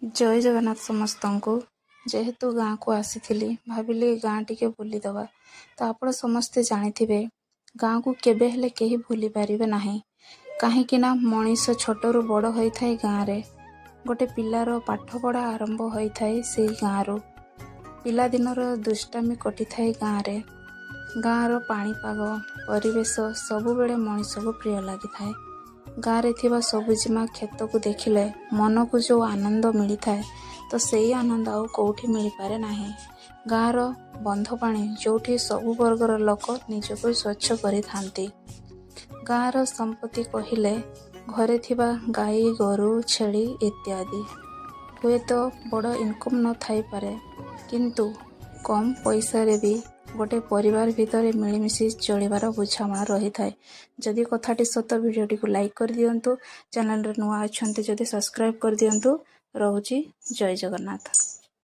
जय जगन्नाथ समस्त को जेहेतु गाँ को आसी भाविली गाँ टिके बुलीदवा तो आप समस्ते जानी गाँ को केबे हेले केही भूली पारिबे नाही कहीं मनीष छोटरू बड़ होता है गाँव में गोटे पिलार पाठपढ़ा आरंभ होता है से गाँव पिलादिनर दुष्टामी कटि थाए गाँव गाँवर पाणीपाग परिवेश सबुबले मनीष को प्रिय लगी था गाँव में सबुजिमा खेत को देखिले मन को जो आनंद मिलता है तो सही आनंद आउ कौटी मिल पारे ना गाँवर बंध पानी जो सबु वर्गर लोक निजको स्वच्छ करि थांती गाँवर संपत्ति कहले घरे थिबा गाई गोरु छेली इत्यादि हुए तो बड़ इनकम न थाई पारे किंतु कम पैसा रे भी गोटे परिवार भितर मिलमिशि चलिबार बुझामणा रही थाए। जदि कथाटी सत वीडियोटी को लाइक कर दियंतु, चैनल रे नुआ अछंती जदि सब्सक्राइब कर दियंतु। रहुची जय जगन्नाथ।